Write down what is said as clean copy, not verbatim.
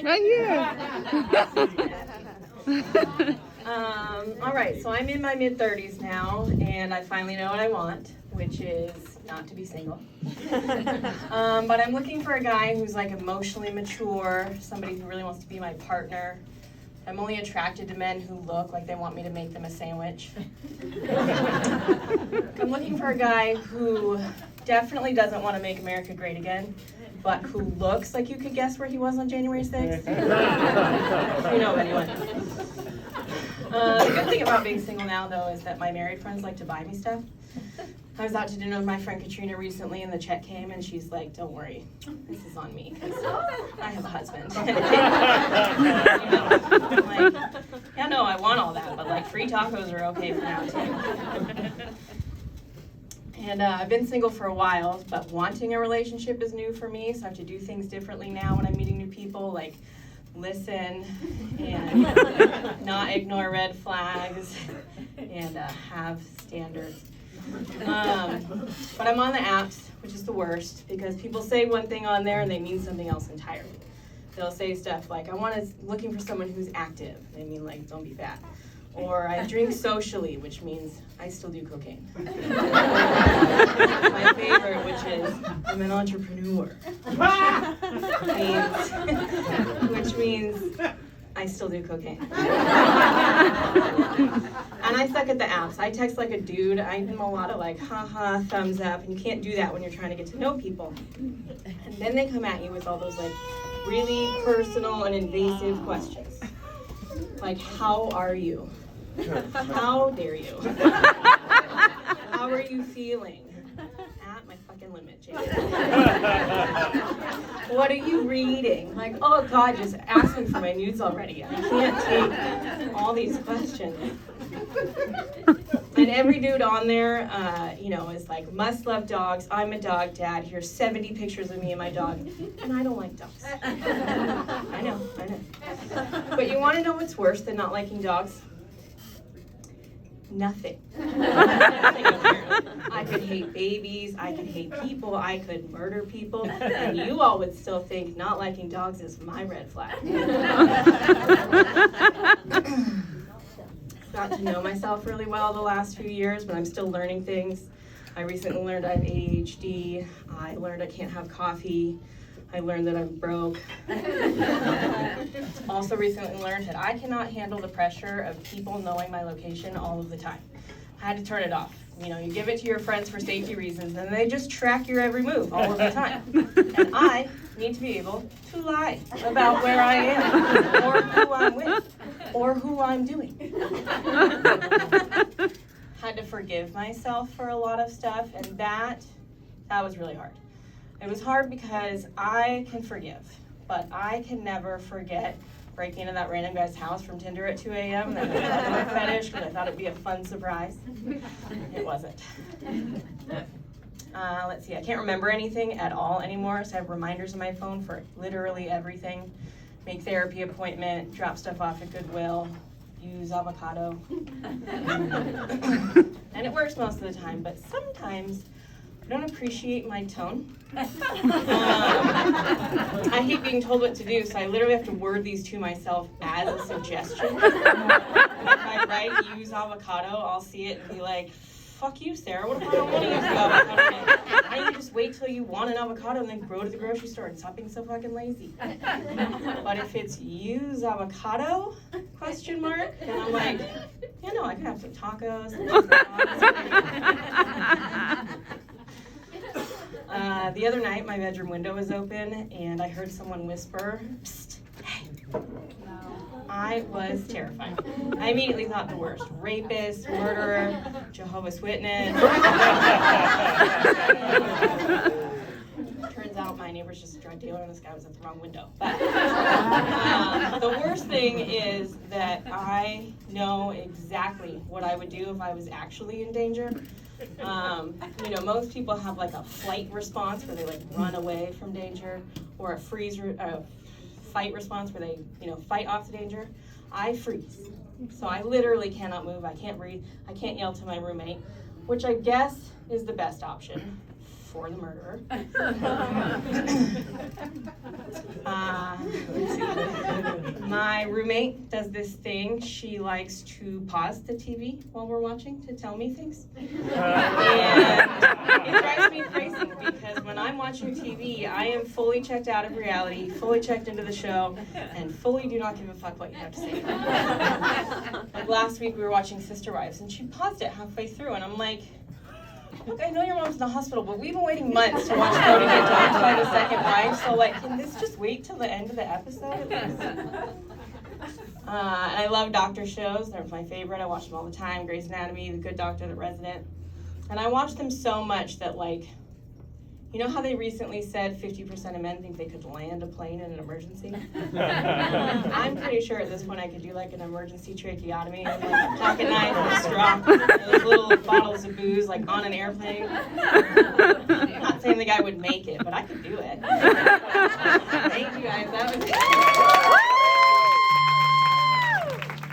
Right here. All right, so I'm in my mid-30s now, and I finally know what I want, which is not to be single. But I'm looking for a guy who's like emotionally mature, somebody who really wants to be my partner. I'm only attracted to men who look like they want me to make them a sandwich. I'm looking for a guy who definitely doesn't want to make America great again, but who looks like you could guess where he was on January 6th. You know anyone. The good thing about being single now, though, is that my married friends like to buy me stuff. I was out to dinner with my friend Katrina recently, and the check came, and she's like, "Don't worry, this is on me, because I have a husband." You know, I'm like, yeah, no, I want all that, but like free tacos are okay for now, too. And I've been single for a while, but wanting a relationship is new for me, so I have to do things differently now when I'm meeting new people, like listen and not ignore red flags and have standards. But I'm on the apps, which is the worst, because people say one thing on there and they mean something else entirely. They'll say stuff like, looking for someone who's active. They mean like, don't be fat. Or I drink socially, which means I still do cocaine. My favorite, which is I'm an entrepreneur, which means I still do cocaine. And I suck at the apps. I text like a dude. I do a lot of like, haha, thumbs up, and you can't do that when you're trying to get to know people. And then they come at you with all those like really personal and invasive questions. Like, how are you? How dare you? How are you feeling? At my fucking limit, Jake. What are you reading? Like, oh God, just ask me for my nudes already. I can't take all these questions. And every dude on there, is like, must love dogs. I'm a dog dad. Here's 70 pictures of me and my dog. And I don't like dogs. I know. But you want to know what's worse than not liking dogs? Nothing. I could hate babies, I could hate people, I could murder people, and you all would still think not liking dogs is my red flag. Got to know myself really well the last few years, but I'm still learning things. I recently learned I have ADHD. I learned I can't have coffee. I learned that I'm broke. Also recently learned that I cannot handle the pressure of people knowing my location all of the time. I had to turn it off. You know, you give it to your friends for safety reasons, and they just track your every move all of the time. And I need to be able to lie about where I am, or who I'm with, or who I'm doing. Had to forgive myself for a lot of stuff, and that was really hard. It was hard because I can forgive, but I can never forget breaking into that random guy's house from Tinder at 2 a.m. and then a fetish because I thought it'd be a fun surprise. It wasn't. Let's see, I can't remember anything at all anymore, so I have reminders on my phone for literally everything. Make therapy appointment, drop stuff off at Goodwill, use avocado. And it works most of the time, but sometimes I don't appreciate my tone. I hate being told what to do, so I literally have to word these to myself as a suggestion. If I write use avocado, I'll see it and be like, fuck you, Sarah, what if I don't want to use the avocado? Why don't you just wait till you want an avocado and then go to the grocery store and stop being so fucking lazy? But if it's use avocado, question mark, then I'm like, yeah, no, I could have some tacos. The other night, my bedroom window was open, and I heard someone whisper, "Psst, hey." I was terrified. I immediately thought the worst. Rapist, murderer, Jehovah's Witness. Turns out my neighbor's just a drug dealer, and this guy was at the wrong window. But the worst thing is that I know exactly what I would do if I was actually in danger. Most people have like a flight response where they like run away from danger, or a fight response where they, fight off the danger. I freeze. So I literally cannot move. I can't breathe. I can't yell to my roommate, which I guess is the best option. for the murderer. My roommate does this thing. She likes to pause the TV while we're watching to tell me things. And it drives me crazy because when I'm watching TV, I am fully checked out of reality, fully checked into the show, and fully do not give a fuck what you have to say. Like last week we were watching Sister Wives, and she paused it halfway through, and I'm like, look, I know your mom's in the hospital, but we've been waiting months to watch Cody get talked by the second wife, so like, can this just wait till the end of the episode at least? And I love doctor shows. They're my favorite. I watch them all the time. Grey's Anatomy, The Good Doctor, The Resident. And I watch them so much that, like, you know how they recently said 50% of men think they could land a plane in an emergency? I'm pretty sure at this point I could do like an emergency tracheotomy with like a pocket knife and a straw, those little bottles of booze like on an airplane. I'm not saying the guy would make it, but I could do it.